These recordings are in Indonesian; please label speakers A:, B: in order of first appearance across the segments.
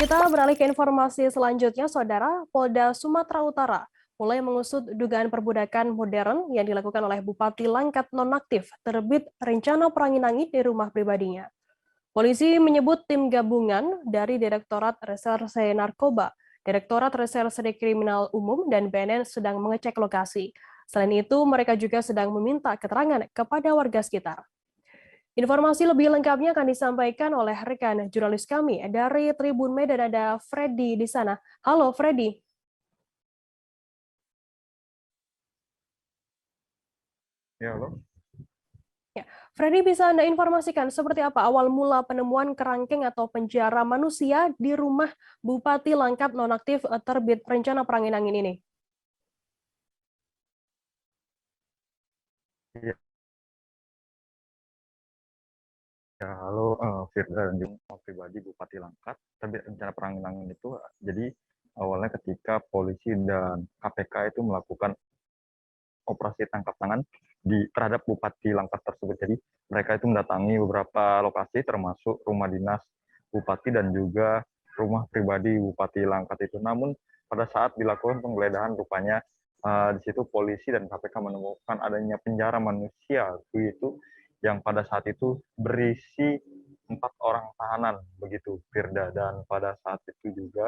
A: Kita beralih ke informasi selanjutnya, Saudara. Polda Sumatera Utara mulai mengusut dugaan perbudakan modern yang dilakukan oleh Bupati Langkat nonaktif terbit rencana Peranginangin di rumah pribadinya. Polisi menyebut tim gabungan dari Direktorat Reserse Narkoba, Direktorat Reserse Kriminal Umum, dan BNN sedang mengecek lokasi. Selain itu, mereka juga sedang meminta keterangan kepada warga sekitar. Informasi lebih lengkapnya akan disampaikan oleh rekan jurnalis kami dari Tribun Medan, ada Freddy di sana. Halo Freddy.
B: Ya, halo.
A: Ya, Freddy, bisa Anda informasikan seperti apa awal mula penemuan kerangkeng atau penjara manusia di rumah Bupati Langkat nonaktif terbit rencana Peranginangin ini?
B: Ya, halo, Firda dan juga pribadi Bupati Langkat. Tapi rencana Peranginangin itu jadi awalnya ketika polisi dan KPK itu melakukan operasi tangkap tangan terhadap Bupati Langkat tersebut. Jadi mereka itu mendatangi beberapa lokasi termasuk rumah dinas Bupati dan juga rumah pribadi Bupati Langkat itu. Namun pada saat dilakukan penggeledahan rupanya di situ polisi dan KPK menemukan adanya penjara manusia itu yang pada saat itu berisi 4 orang tahanan begitu Firda, dan pada saat itu juga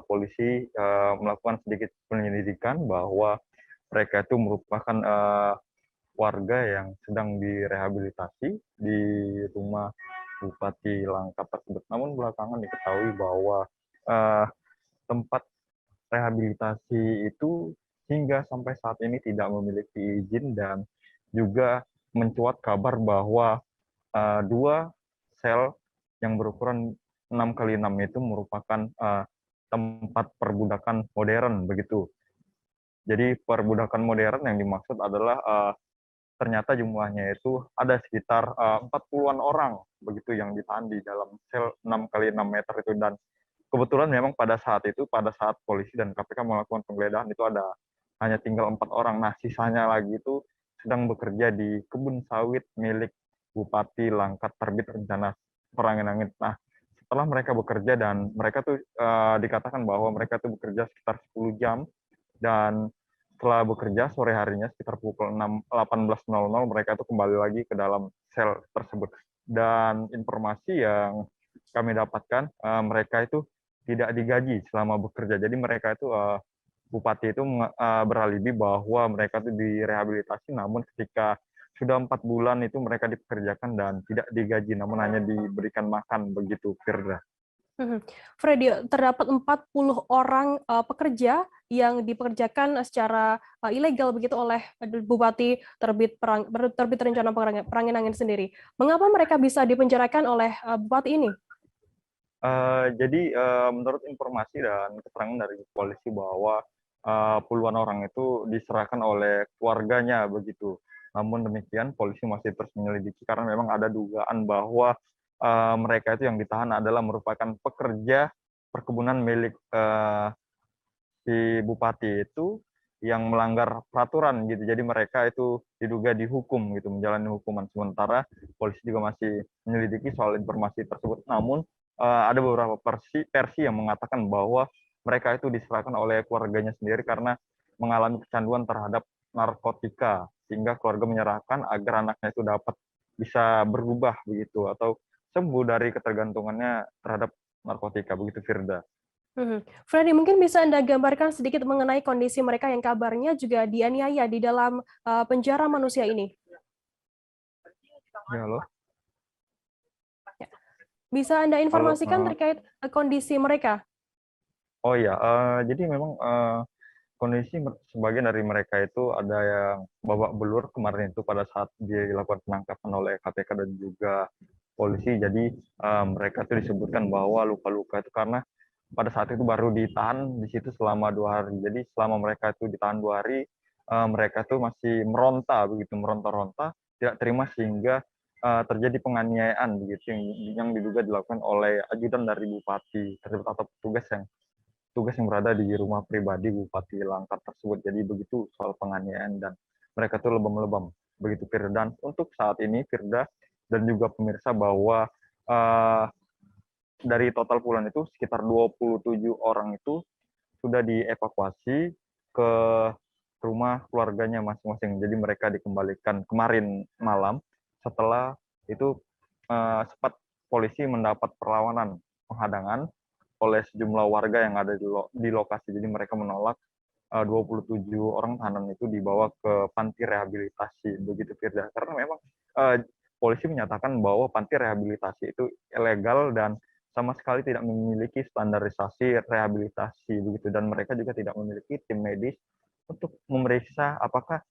B: polisi melakukan sedikit penyelidikan bahwa mereka itu merupakan warga yang sedang direhabilitasi di rumah Bupati Langkat tersebut. Namun belakangan diketahui bahwa uh, tempat rehabilitasi itu hingga sampai saat ini tidak memiliki izin, dan juga mencuat kabar bahwa 2 sel yang berukuran 6x6 itu merupakan tempat perbudakan modern begitu. Jadi perbudakan modern yang dimaksud adalah ternyata jumlahnya itu ada sekitar 40-an orang begitu yang ditahan di dalam sel 6x6 meter itu. Dan kebetulan memang pada saat polisi dan KPK melakukan penggeledahan itu hanya tinggal 4 orang. Nah, sisanya lagi itu sedang bekerja di kebun sawit milik Bupati Langkat terbit rencana Peranginangin. Nah, setelah mereka bekerja dan mereka tuh dikatakan bahwa mereka tuh bekerja sekitar 10 jam, dan setelah bekerja sore harinya sekitar pukul 18.00 mereka itu kembali lagi ke dalam sel tersebut. Dan informasi yang kami dapatkan, mereka itu tidak digaji selama bekerja. Jadi mereka itu bupati itu beralibi bahwa mereka itu direhabilitasi, namun ketika sudah 4 bulan itu mereka dipekerjakan dan tidak digaji, namun hanya diberikan makan begitu, Firda.
A: Freddy, terdapat 40 orang pekerja yang dipekerjakan secara ilegal begitu oleh Bupati terbit rencana Peranginangin sendiri. Mengapa mereka bisa dipenjarakan oleh Bupati ini?
B: Jadi menurut informasi dan keterangan dari polisi bahwa puluhan orang itu diserahkan oleh keluarganya begitu. Namun demikian polisi masih terus menyelidiki karena memang ada dugaan bahwa mereka itu yang ditahan adalah merupakan pekerja perkebunan milik si bupati itu yang melanggar peraturan gitu. Jadi mereka itu diduga dihukum gitu, menjalani hukuman. Sementara polisi juga masih menyelidiki soal informasi tersebut. Namun ada beberapa versi yang mengatakan bahwa mereka itu diserahkan oleh keluarganya sendiri karena mengalami kecanduan terhadap narkotika, sehingga keluarga menyerahkan agar anaknya itu dapat bisa berubah begitu atau sembuh dari ketergantungannya terhadap narkotika begitu, Firda.
A: Freddy, mungkin bisa Anda gambarkan sedikit mengenai kondisi mereka yang kabarnya juga dianiaya di dalam penjara manusia ini.
B: Ya, halo.
A: Ya. Bisa Anda
B: Halo.
A: informasikan terkait kondisi mereka?
B: Oh iya, jadi memang kondisi sebagian dari mereka itu ada yang babak belur kemarin itu pada saat dilakukan penangkapan oleh KPK dan juga polisi. Jadi mereka itu disebutkan bahwa luka-luka itu karena pada saat itu baru ditahan di situ selama 2 hari. Jadi selama mereka itu ditahan 2 hari, mereka itu masih meronta begitu, meronta-ronta, tidak terima, sehingga terjadi penganiayaan begitu yang diduga dilakukan oleh ajudan dari bupati tersebut atau tugas yang berada di rumah pribadi Bupati Langkat tersebut. Jadi begitu soal penganiayaan, dan mereka tuh lebam-lebam begitu, Firda. Dan untuk saat ini Firda dan juga pemirsa, bahwa uh, dari total puluhan itu sekitar 27 orang itu sudah dievakuasi ke rumah keluarganya masing-masing. Jadi mereka dikembalikan kemarin malam setelah itu sempat polisi mendapat perlawanan penghadangan oleh sejumlah warga yang ada di lokasi. Jadi mereka menolak 27 orang tahanan itu dibawa ke panti rehabilitasi begitu Firda. Karena memang polisi menyatakan bahwa panti rehabilitasi itu ilegal dan sama sekali tidak memiliki standarisasi rehabilitasi begitu, dan mereka juga tidak memiliki tim medis untuk memeriksa apakah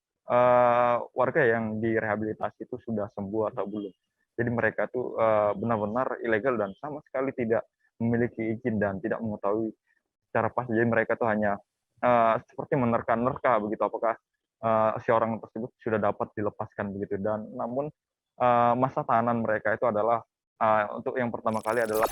B: warga yang direhabilitasi itu sudah sembuh atau belum. Jadi mereka itu benar-benar ilegal dan sama sekali tidak memiliki izin dan tidak mengetahui secara pasti. Jadi mereka itu hanya seperti menerka-nerka begitu apakah si orang tersebut sudah dapat dilepaskan begitu. Dan namun masa tahanan mereka itu adalah untuk yang pertama kali adalah